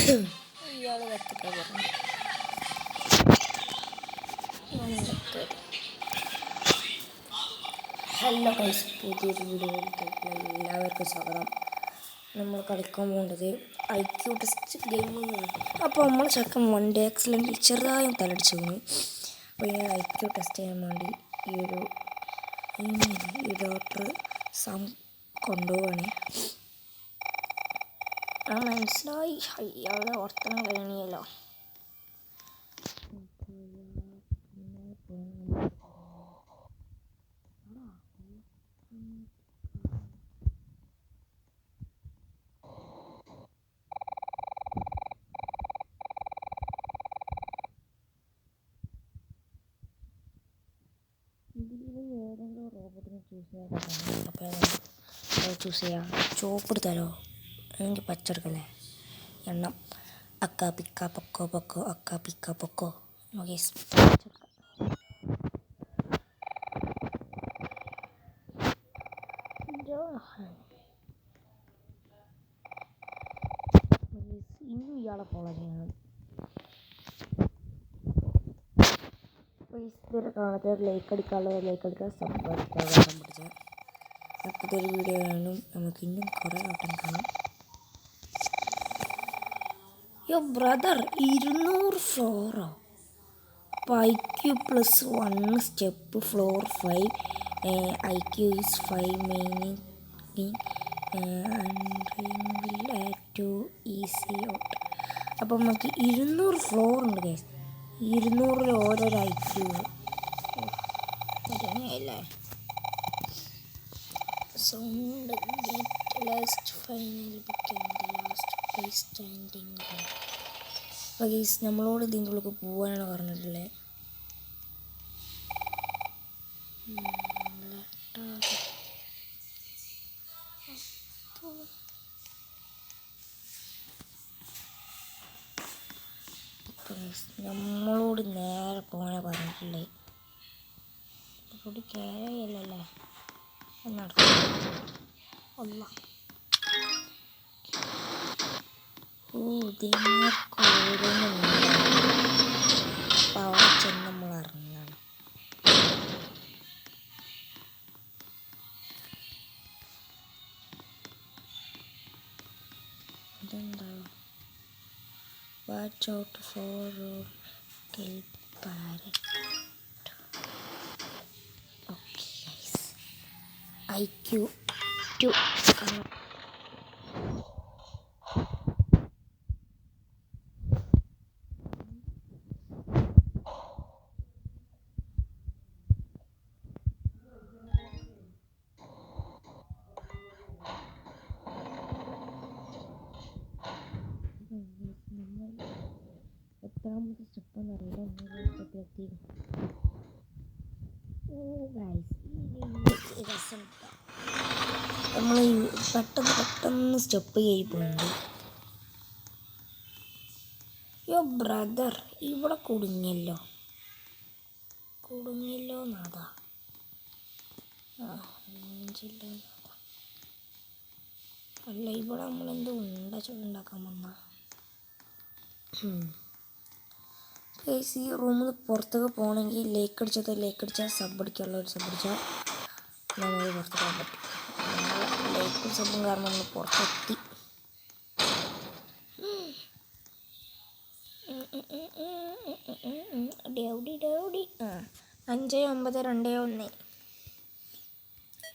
ഇയാൾ വെച്ചിട്ടാ പറഞ്ഞു. ഹലോ ഗൈസ്, പുതിയൊരു വീഡിയോയിലേക്ക് എല്ലാവർക്കും സ്വാഗതം. നമ്മൾ കളിക്കാൻ പോകുന്നത് IQ ടെസ്റ്റ് ഗെയിമിങ്ങാണ്. അപ്പോൾ നമ്മൾ ചെക്കൻ 1 ഡേ എക്സലൻ്റ് ചെറുതായും തലടിച്ചു വീണു. അപ്പോൾ ഞാൻ IQ ടെസ്റ്റ് ചെയ്യാൻ വേണ്ടി ഈ ഡോക്ടർ സം കൊണ്ടുപോവാണ്. മനസ്സിലായി, അയാളുടെ വർത്തനം കഴിയണമല്ലോ. ഇതിൽ ഏതെങ്കിലും റോബോട്ടിനെ ചൂസ് ചെയ്യാൻ. അപ്പോൾ ചൂസ് ചെയ്യാം. ചോപ്പ് എടുത്താലോ? എനിക്ക് പച്ചെടുക്കല്ലേ? എണ്ണം അക്ക പിക്ക പൊക്കോ പൊക്കോ അക്ക പിക്ക പൊക്കോ. ഓക്കെ, ഇന്നും ഇയാളെ ഫോളോ ചെയ്യണം. ഇതുവരെ കാണാത്ത ലൈക്ക് അടിക്കാനുള്ളത് ലൈക്ക് അടിക്കുക, സബ്സ്ക്രൈബ് പിടിച്ചാൽ അടുത്തൊരു വീഡിയോ കാണും. നമുക്ക് ഇന്നും കുറേ വട്ടം കാണും. യോ ബ്രദർ, 200 ഫ്ലോറോ? അപ്പോൾ IQ +1 step floor 5. IQ is 5 meaning to easy out. അപ്പം നമുക്ക് 200 ഫ്ലോർ ഉണ്ട് ഗൈസ്. 200 ഓരോരോ IQ അല്ലേ? Sound get last final become the last place standing. അപ്പോൾ ഗൈസ്, നമ്മളോട് ഇതിൻ്റെ ഉള്ളിൽ പോകാനാണ് പറഞ്ഞിട്ടുള്ളത്. നമ്മളോട് നേരെ പോകാനാണ് പറഞ്ഞിട്ടുള്ളത്. ഇവിടെ കയറിയല്ലേ നടക്കില്ല. ഓരോന്ന് അപ്പം അവിടെ ചെന്ന് നമ്മൾ ഇറങ്ങണം. ഇതെന്താ? Watch out for kill parrot. Okay, IQ 2. എത്രാമത്തെ സ്റ്റെപ്പെന്ന് അറിയില്ല. സ്റ്റെപ്പിലെത്തി. നമ്മൾ പെട്ടെന്ന് സ്റ്റെപ്പ് കയറി പോയിട്ടുണ്ട്. യോ ബ്രദർ, ഇവിടെ കുടുങ്ങിയല്ലോ നാഥാ. അല്ല, ഇവിടെ നമ്മളെന്തോ ഉണ്ടാക്കാൻ വന്ന. ഈ റൂമിൽ നിന്ന് പുറത്തേക്ക് പോകണമെങ്കിൽ ലൈക്ക് അടിച്ചാൽ സബ് അടിക്കാനുള്ള ഒരു സബ് അടിച്ചാൽ നമുക്ക് പുറത്ത് പോകാൻ പറ്റും. ലൈക്കും സബും കാരണം നമ്മൾ പുറത്തെത്തി. ഡൗഡി 59221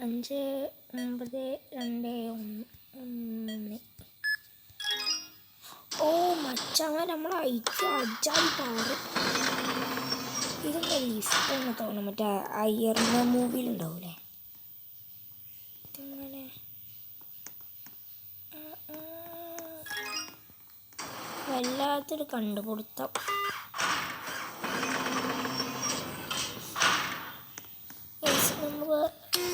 59221. ഓ മച്ചാൻ, നമ്മൾ അജായി പവർ. ഇതെന്താ ലിഫ്റ്റാണ് തോന്നുന്നു, മറ്റേ അയർമാൻ മൂവിയിലുണ്ടാവൂലേ? ഇതെങ്ങനെ വല്ലാത്തൊരു കണ്ടുപിടുത്തം. നമുക്ക്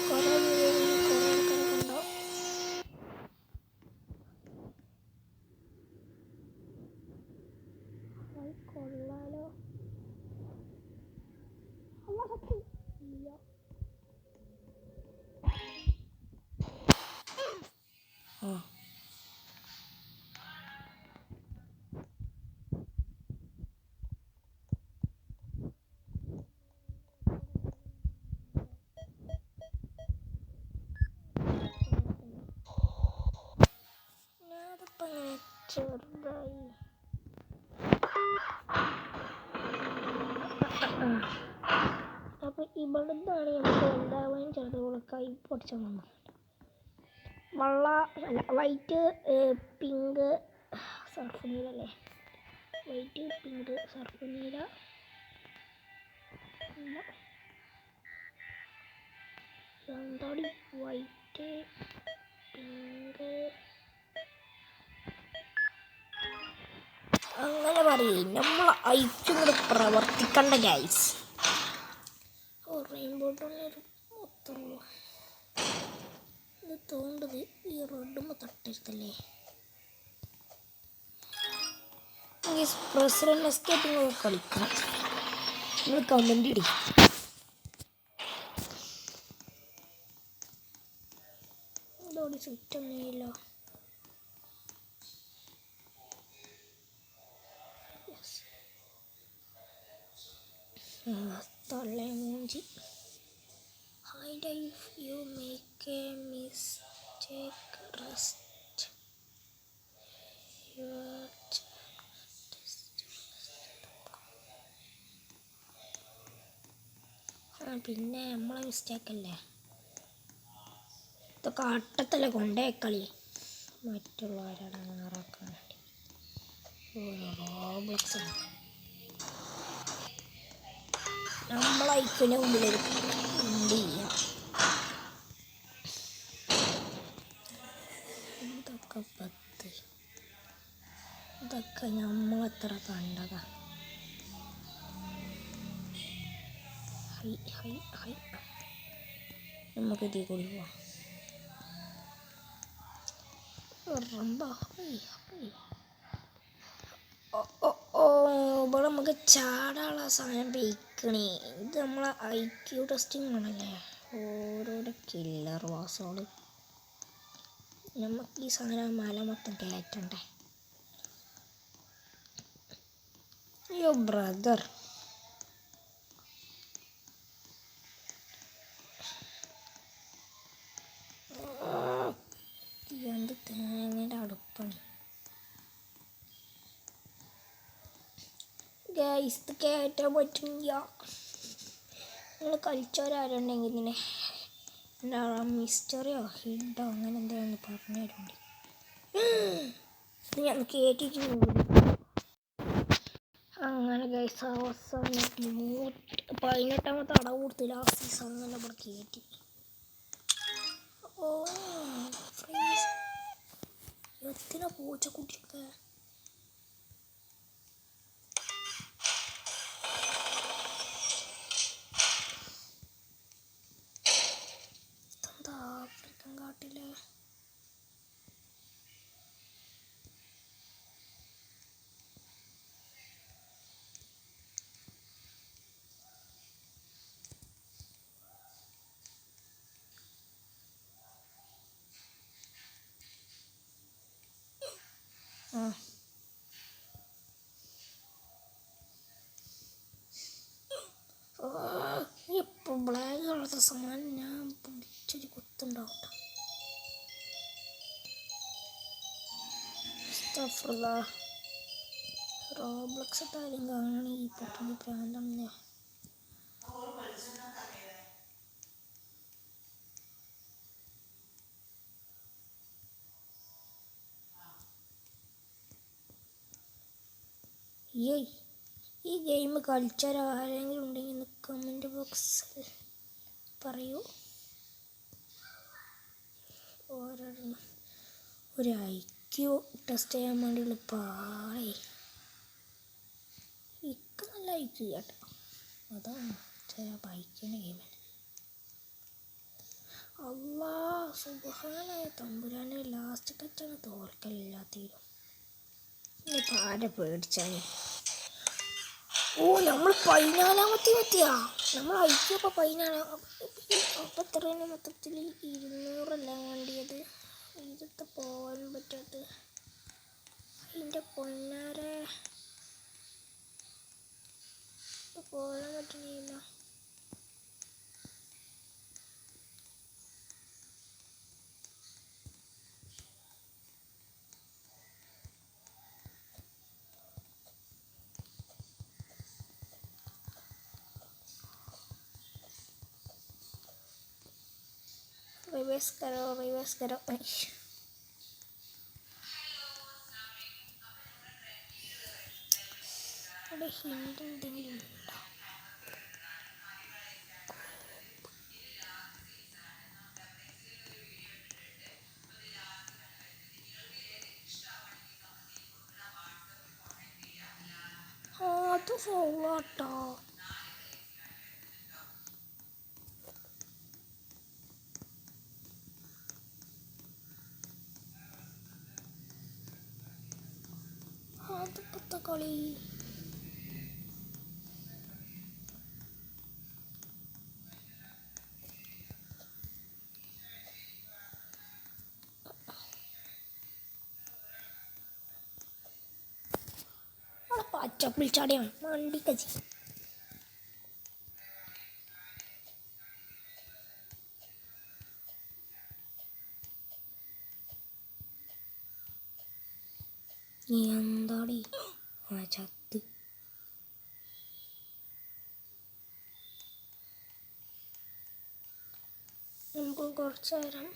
കുറേ ആൾക്കാരൊക്കെ ഉണ്ടാവും. കൊള്ളാലോ. ചെറുതായി. അപ്പോൾ ഇവിടുന്നാണ് നമുക്ക് എന്താവാൻ ചെറുതുപോലെ കൈ പൊടിച്ച വൈറ്റ് പിങ്ക് സർഫ് നീല അല്ലേ, വൈറ്റ് പിങ്ക് സർഫ് നീല എന്താടി വൈറ്റ് പിങ്ക് അങ്ങനെ പറയും. നമ്മൾ ഐക്യം കൂടെ പ്രവർത്തിക്കണ്ട ഗൈസ്. റെയിൻബോ ടോണൊരു മൊത്തമുള്ളൂ ഇത് തോണ്ടത് ഈ റെഡുമ്പോൾ തട്ടരുത്തല്ലേ. പ്രസിഡന്റ് എസ്കേപ്പിംഗ് കളിക്കണം. നിങ്ങൾ കമൻ്റ് ഇടി. ഇതോടെ ചുറ്റൊന്നുമില്ല. തള്ളേ മൂഞ്ചി. Hide if you make a mistake, rest your പിന്നെ നമ്മളെ മിസ്റ്റേക്കല്ലേ ഇതൊക്കെ. ആട്ടത്തല്ലേ കൊണ്ടേ കളി മറ്റുള്ളവരാണ് ആറാക്കാൻ വേണ്ടി. റോബ്ലക്സ് നമ്മളൈക്കിന് മുമ്പിൽ ഉണ്ട് ചെയ്യാം. ഇതൊക്കെ 10 ഇതൊക്കെ നമ്മളെത്ര കണ്ടതാ. ഹൈ ഹൈ ഹൈ നമുക്ക് ഇതിൽ കൂടി പോവാം. ഇവിടെ നമുക്ക് ചാടാനുള്ള സാധനം ബേക്കണേ. ഇത് നമ്മളെ IQ ടെസ്റ്റിംഗ് ആണല്ലേ. ഓരോരോ കില്ലർ വാസോൾ നമുക്ക് ഈ സാധനം മല മൊത്തം കയറ്റണ്ടേ. അയ്യോ ബ്രദർ, എന്ത് തേങ്ങയുടെ അടുപ്പാണ് ഗൈസ്. ഇത് കയറ്റാൻ പറ്റില്ല. നിങ്ങൾ കളിച്ചവരാരുണ്ടെങ്കിൽ ഇതിനെ എന്താ മിസ്റ്ററിയോ ഹിഡോ അങ്ങനെ എന്തെങ്കിലും പറഞ്ഞു തരുന്നുണ്ട്. ഞാൻ കയറ്റിട്ട് അങ്ങനെ ഗൈസ് അവസാനം 18ാമത്തെ അടവ് കൊടുത്ത് ലാസ്റ്റ് അങ്ങനെ ഇവിടെ കയറ്റി. ഓ ഫ്രീസ് എത്തിനാ പൂച്ചക്കുട്ടിയൊക്കെ. ഇതെന്താ ആഫ്രിക്കൻ കാട്ടിലെ ഇപ്പോൾ ബ്ലാക്ക് കളത്തെ സാധനം ഞാൻ പിടിച്ചൊരു കുത്തുണ്ടാവും. റോബ്ലക്സ് താരം കാണുകയാണെങ്കിൽ ഈ പൊട്ടിൻ്റെ പ്രാന്താണെന്നേ. ഈ ഗെയിം കളിച്ചവരാരെങ്കിലും ഉണ്ടെങ്കിൽ കമൻറ്റ് ബോക്സിൽ പറയൂ. ഒരു IQ ടെസ്റ്റ് ചെയ്യാൻ വേണ്ടിയുള്ള പാളേ. ഇക്ക് നല്ല IQ കേട്ടോ. അതാണ് ചില ബൈക്കിൻ്റെ ഗെയിമിൽ. അല്ലാ സുബ്ഹാനായ തമ്പുരാനെ, ലാസ്റ്റ് ടച്ചാണ് തോൽക്കലില്ലാത്തീരും. ഇനിയിപ്പോൾ ആരെ പേടിച്ചാൽ. നമ്മൾ 14ാമത്തെ എത്തിയാ. നമ്മൾ IQ ഇപ്പോൾ 14. അപ്പം എത്രയാണ് മൊത്തത്തിൽ 200 വേണ്ടിയത്. ഇതൊക്കെ പോകാൻ പറ്റാത്ത അതിൻ്റെ പൊന്നാരെ പോകാൻ പറ്റണില്ല. റിവേഴ്സ് കരോ അവിടെ ഹിന്റ് എന്തെങ്കിലും ഉണ്ടോ? അത് ഫോട്ടോ അതിപ്പത്തെ കളി പച്ചപ്പിൾ ചാടിയാണ് വണ്ടിക്കച്ചി. എന്താടി ചത്ത് നമുക്ക് കുറച്ച് നേരം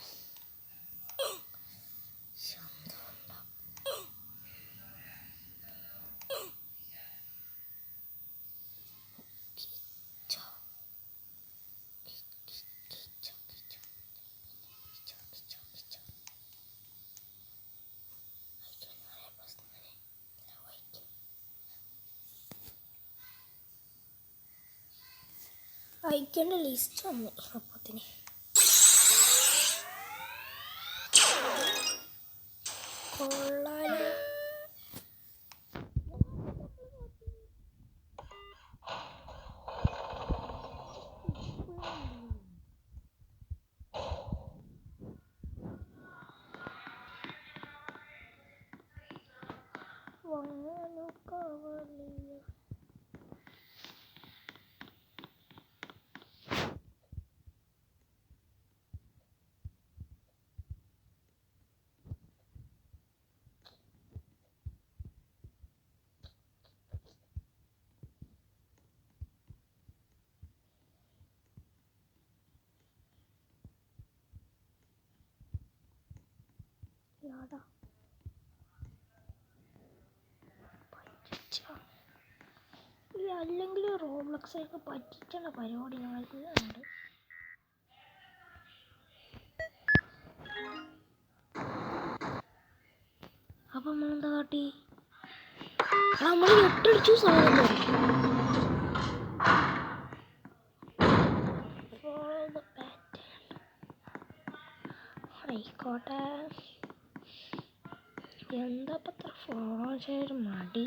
അയക്കേണ്ട ലിസ്റ്റ് വന്നു അപ്പത്തിന്. കൊള്ളാലോ. അല്ലെങ്കിൽ റോബ്ലക്സിലേക്ക് പറ്റിച്ചുള്ള പരിപാടി ഉണ്ട്. അപ്പം നമ്മളെന്താ കാട്ടി? നമ്മൾ 8 അടിച്ചു സാധനം ആയിക്കോട്ടെ. എന്താ പത്ര ഫോൺ ചെയ്ത് മടി.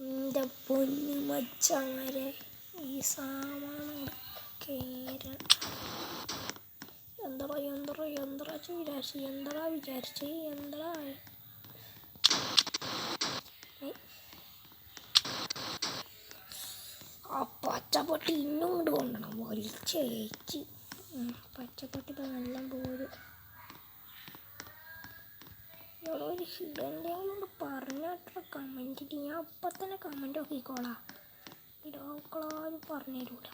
എൻ്റെ പൊന്നു മച്ചാരെ ഈ സാമാനം എന്താ വിചാരിച്ച് ആ പച്ചപ്പട്ടി ഇന്നും കൊണ്ട് കൊണ്ടണം വലിച്ചേച്ച്. പച്ചപ്പട്ടി ഇപ്പം നല്ല പോരും. ഇവിടെ ഒരു ഹിഡൻ്റെ കൊണ്ട് പറഞ്ഞിട്ട് കമൻറ്റ് ഇട്ട് ഞാൻ അപ്പം തന്നെ കമൻറ്റ് നോക്കിക്കോളാം. ഇടാക്കളാരും പറഞ്ഞു തരൂല.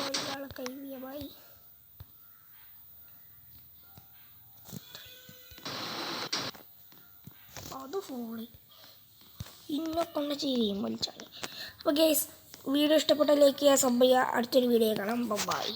ഒരാളെ കൈവിയ ബായി. അത് ഫോളി ഇന്നെ കൊണ്ട് ചെയ്യും വലിച്ചാണ്. അപ്പോൾ ഗൈസ് വീഡിയോ ഇഷ്ടപ്പെട്ട ലൈക്ക് ചെയ്യുക, സബ് ചെയ്യുക. അടുത്തൊരു വീഡിയോ കാണാം. ബൈ.